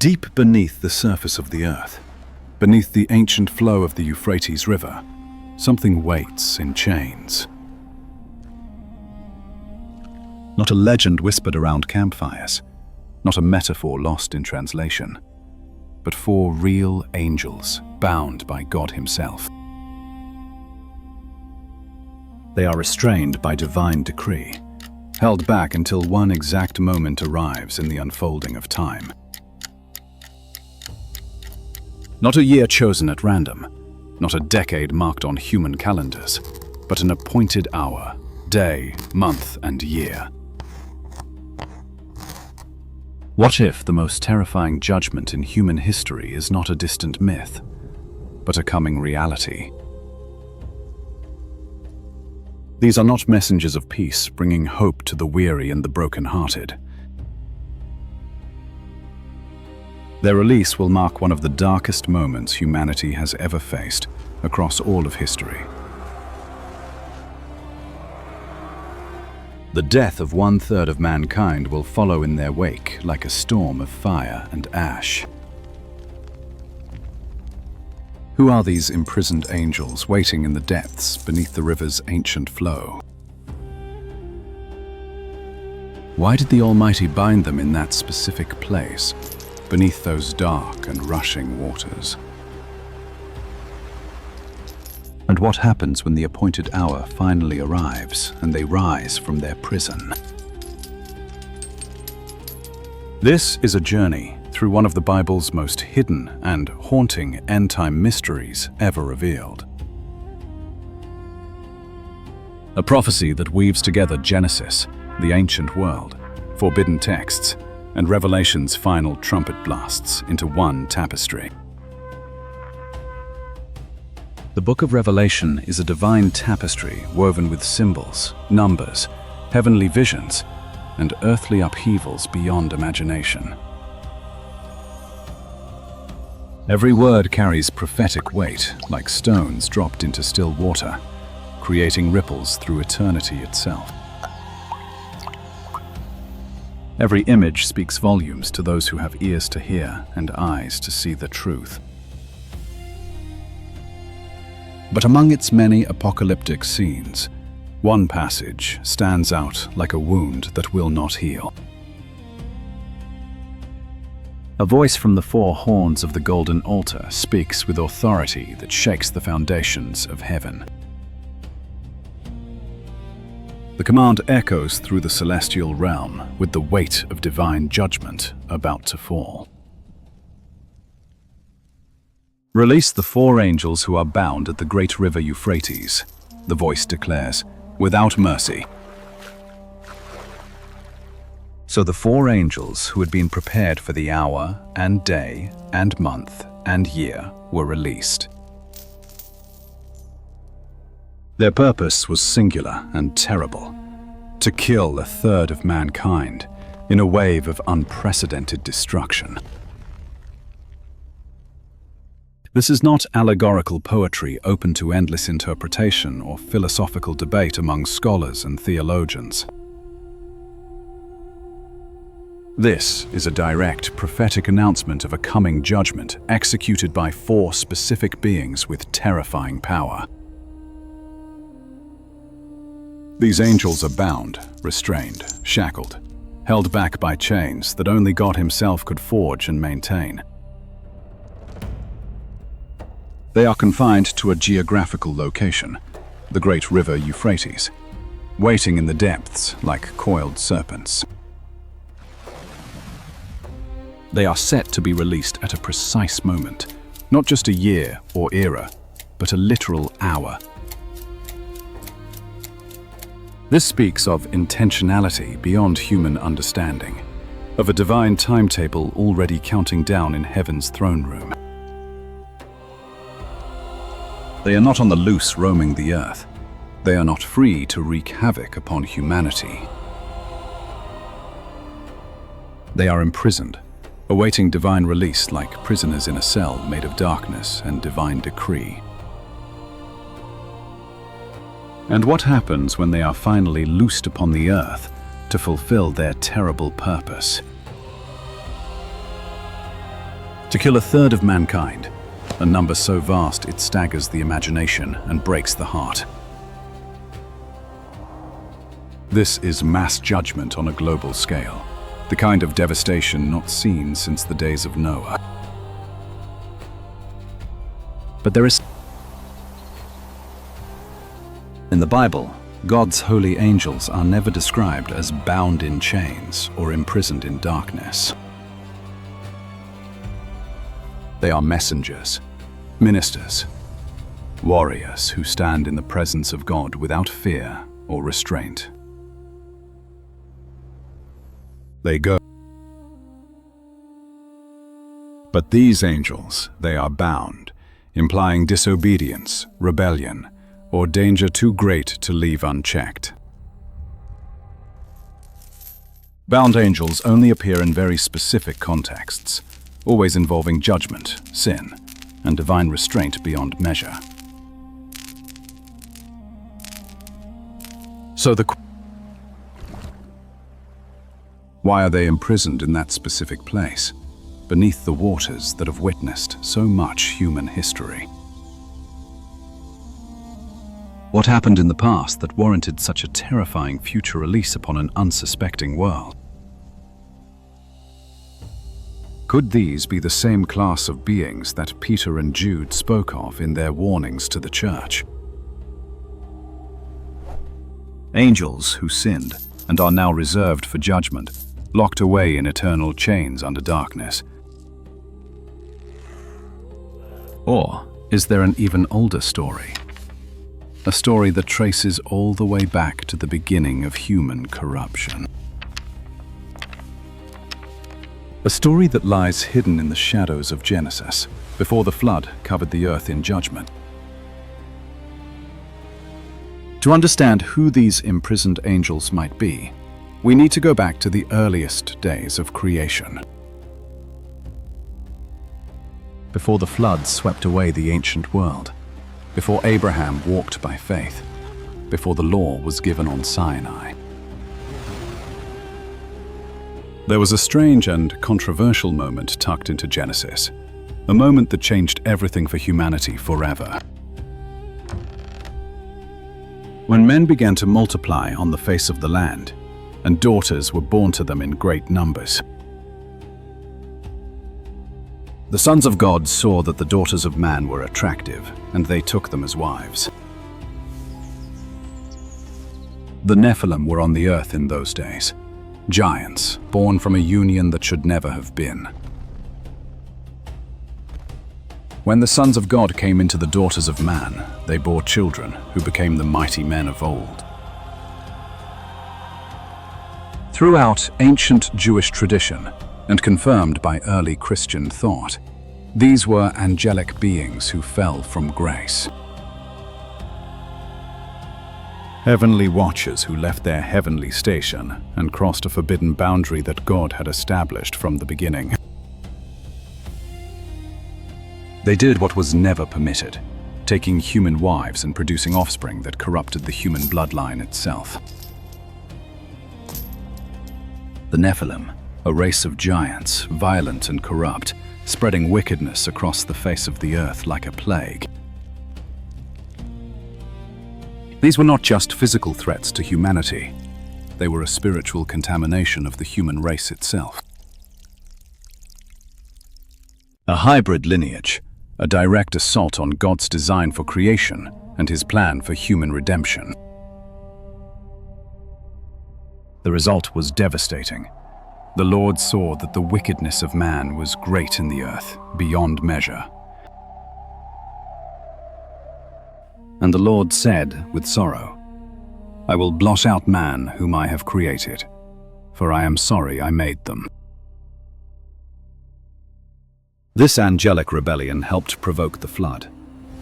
Deep beneath the surface of the earth, beneath the ancient flow of the Euphrates River, something waits in chains. Not a legend whispered around campfires, not a metaphor lost in translation, but 4 real angels bound by God Himself. They are restrained by divine decree, held back until one exact moment arrives in the unfolding of time. Not a year chosen at random, not a decade marked on human calendars, but an appointed hour, day, month, and year. What if the most terrifying judgment in human history is not a distant myth, but a coming reality? These are not messengers of peace bringing hope to the weary and the broken-hearted. Their release will mark one of the darkest moments humanity has ever faced across all of history. The death of 1/3 of mankind will follow in their wake like a storm of fire and ash. Who are these imprisoned angels waiting in the depths beneath the river's ancient flow? Why did the Almighty bind them in that specific place, beneath those dark and rushing waters? And what happens when the appointed hour finally arrives and they rise from their prison? This is a journey through one of the Bible's most hidden and haunting end-time mysteries ever revealed. A prophecy that weaves together Genesis, the ancient world, forbidden texts, and Revelation's final trumpet blasts into one tapestry. The book of Revelation is a divine tapestry woven with symbols, numbers, heavenly visions, and earthly upheavals beyond imagination. Every word carries prophetic weight, like stones dropped into still water, creating ripples through eternity itself. Every image speaks volumes to those who have ears to hear and eyes to see the truth. But among its many apocalyptic scenes, one passage stands out like a wound that will not heal. A voice from the 4 horns of the golden altar speaks with authority that shakes the foundations of heaven. The command echoes through the celestial realm with the weight of divine judgment about to fall. Release the 4 angels who are bound at the great river Euphrates, the voice declares, without mercy. So the 4 angels who had been prepared for the hour and day and month and year were released. Their purpose was singular and terrible, to kill 1/3 of mankind in a wave of unprecedented destruction. This is not allegorical poetry open to endless interpretation or philosophical debate among scholars and theologians. This is a direct prophetic announcement of a coming judgment executed by 4 specific beings with terrifying power. These angels are bound, restrained, shackled, held back by chains that only God Himself could forge and maintain. They are confined to a geographical location, the great river Euphrates, waiting in the depths like coiled serpents. They are set to be released at a precise moment, not just a year or era, but a literal hour. This speaks of intentionality beyond human understanding, of a divine timetable already counting down in heaven's throne room. They are not on the loose roaming the earth. They are not free to wreak havoc upon humanity. They are imprisoned, awaiting divine release like prisoners in a cell made of darkness and divine decree. And what happens when they are finally loosed upon the earth to fulfill their terrible purpose? to kill a third of mankind, a number so vast it staggers the imagination and breaks the heart. This is mass judgment on a global scale, the kind of devastation not seen since the days of Noah. But there is... In the Bible, God's holy angels are never described as bound in chains or imprisoned in darkness. They are messengers, ministers, warriors who stand in the presence of God without fear or restraint. They go. But these angels, they are bound, implying disobedience, rebellion, or danger too great to leave unchecked. Bound angels only appear in very specific contexts, always involving judgment, sin, and divine restraint beyond measure. So why are they imprisoned in that specific place, beneath the waters that have witnessed so much human history? What happened in the past that warranted such a terrifying future release upon an unsuspecting world? Could these be the same class of beings that Peter and Jude spoke of in their warnings to the church? Angels who sinned and are now reserved for judgment, locked away in eternal chains under darkness. Or is there an even older story? A story that traces all the way back to the beginning of human corruption. A story that lies hidden in the shadows of Genesis, before the flood covered the earth in judgment. To understand who these imprisoned angels might be, we need to go back to the earliest days of creation. Before the flood swept away the ancient world, before Abraham walked by faith, before the law was given on Sinai. There was a strange and controversial moment tucked into Genesis, a moment that changed everything for humanity forever. When men began to multiply on the face of the land, and daughters were born to them in great numbers. The sons of God saw that the daughters of man were attractive, and they took them as wives. The Nephilim were on the earth in those days, giants born from a union that should never have been. When the sons of God came into the daughters of man, they bore children who became the mighty men of old. Throughout ancient Jewish tradition, and confirmed by early Christian thought, these were angelic beings who fell from grace. Heavenly watchers who left their heavenly station and crossed a forbidden boundary that God had established from the beginning. They did what was never permitted, taking human wives and producing offspring that corrupted the human bloodline itself. The Nephilim, a race of giants, violent and corrupt, spreading wickedness across the face of the earth like a plague. These were not just physical threats to humanity. They were a spiritual contamination of the human race itself. A hybrid lineage, a direct assault on God's design for creation and his plan for human redemption. The result was devastating. The Lord saw that the wickedness of man was great in the earth, beyond measure. And the Lord said with sorrow, "I will blot out man whom I have created, for I am sorry I made them." This angelic rebellion helped provoke the flood,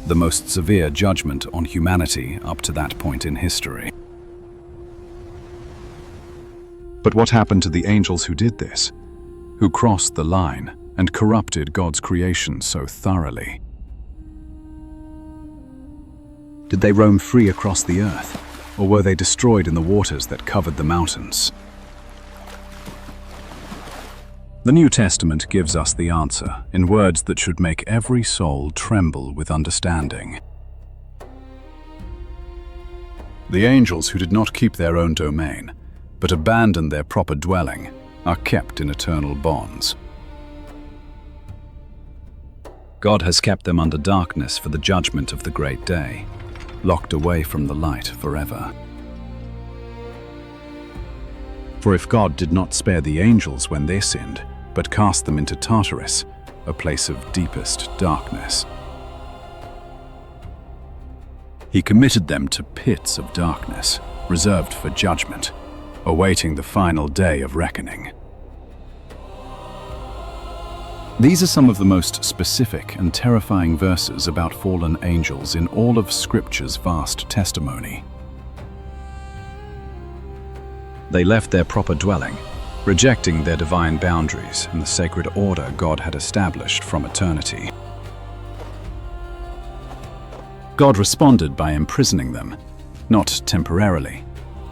the most severe judgment on humanity up to that point in history. But what happened to the angels who did this, who crossed the line and corrupted God's creation so thoroughly? Did they roam free across the earth, or were they destroyed in the waters that covered the mountains? The New Testament gives us the answer in words that should make every soul tremble with understanding. The angels who did not keep their own domain, but abandoned their proper dwelling, are kept in eternal bonds. God has kept them under darkness for the judgment of the great day, locked away from the light forever. For if God did not spare the angels when they sinned, but cast them into Tartarus, a place of deepest darkness, He committed them to pits of darkness, reserved for judgment, awaiting the final day of reckoning. These are some of the most specific and terrifying verses about fallen angels in all of Scripture's vast testimony. They left their proper dwelling, rejecting their divine boundaries and the sacred order God had established from eternity. God responded by imprisoning them, not temporarily,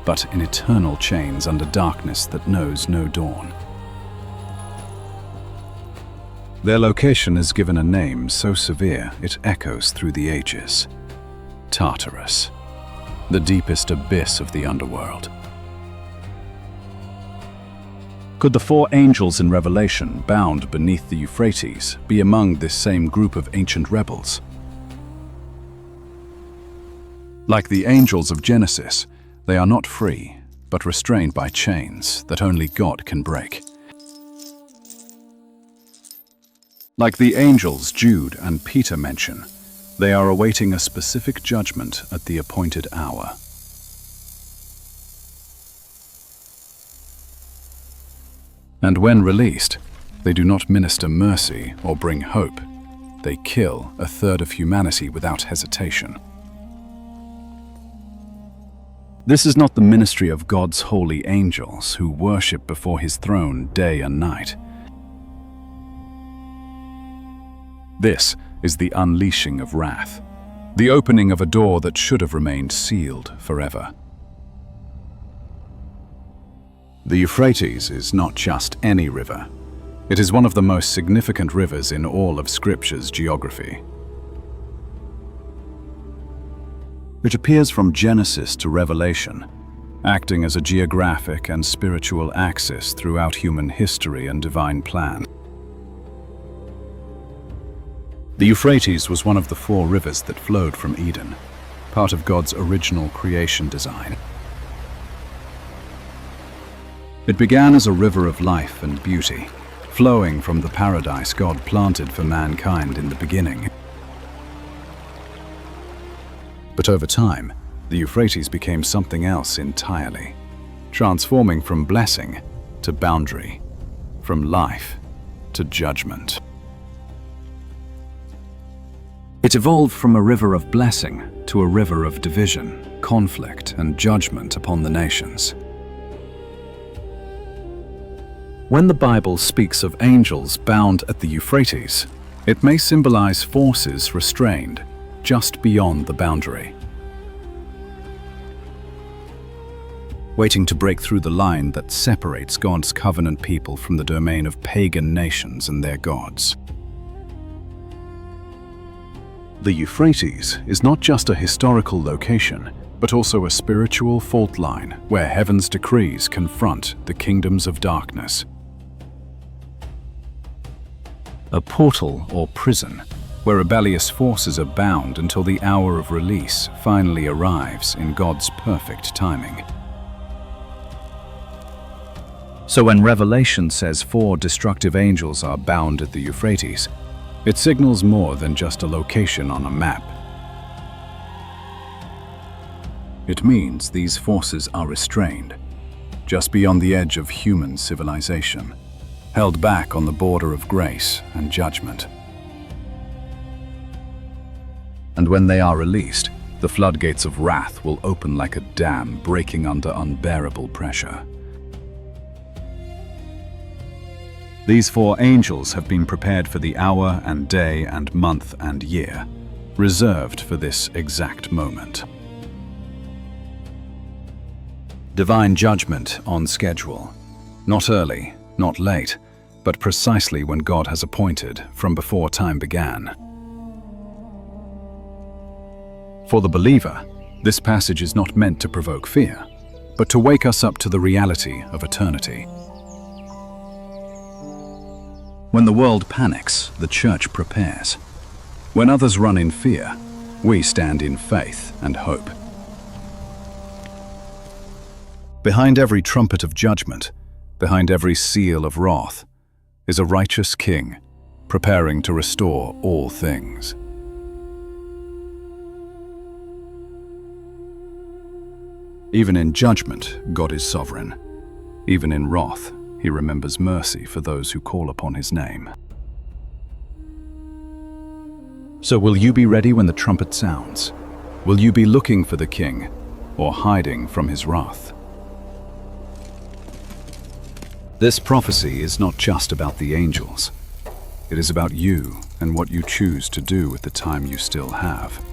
but in eternal chains under darkness that knows no dawn. Their location is given a name so severe it echoes through the ages: Tartarus, the deepest abyss of the underworld. Could the 4 angels in Revelation, bound beneath the Euphrates, be among this same group of ancient rebels? Like the angels of Genesis, they are not free, but restrained by chains that only God can break. Like the angels Jude and Peter mention, they are awaiting a specific judgment at the appointed hour. And when released, they do not minister mercy or bring hope. They kill a third of humanity without hesitation. This is not the ministry of God's holy angels who worship before His throne day and night. This is the unleashing of wrath, the opening of a door that should have remained sealed forever. The Euphrates is not just any river. It is one of the most significant rivers in all of Scripture's geography. It appears from Genesis to Revelation, acting as a geographic and spiritual axis throughout human history and divine plan. The Euphrates was one of the 4 rivers that flowed from Eden, part of God's original creation design. It began as a river of life and beauty, flowing from the paradise God planted for mankind in the beginning. But over time, the Euphrates became something else entirely, transforming from blessing to boundary, from life to judgment. It evolved from a river of blessing to a river of division, conflict, and judgment upon the nations. When the Bible speaks of angels bound at the Euphrates, it may symbolize forces restrained just beyond the boundary, waiting to break through the line that separates God's covenant people from the domain of pagan nations and their gods. The Euphrates is not just a historical location, but also a spiritual fault line where heaven's decrees confront the kingdoms of darkness. A portal or prison where rebellious forces are bound until the hour of release finally arrives in God's perfect timing. So when Revelation says 4 destructive angels are bound at the Euphrates, it signals more than just a location on a map. It means these forces are restrained, just beyond the edge of human civilization, held back on the border of grace and judgment. And when they are released, the floodgates of wrath will open like a dam breaking under unbearable pressure. These 4 angels have been prepared for the hour and day and month and year, reserved for this exact moment. Divine judgment on schedule, not early, not late, but precisely when God has appointed from before time began. For the believer, this passage is not meant to provoke fear, but to wake us up to the reality of eternity. When the world panics, the church prepares. When others run in fear, we stand in faith and hope. Behind every trumpet of judgment, behind every seal of wrath, is a righteous king, preparing to restore all things. Even in judgment, God is sovereign. Even in wrath, He remembers mercy for those who call upon His name. So will you be ready when the trumpet sounds? Will you be looking for the King, or hiding from His wrath? This prophecy is not just about the angels. It is about you and what you choose to do with the time you still have.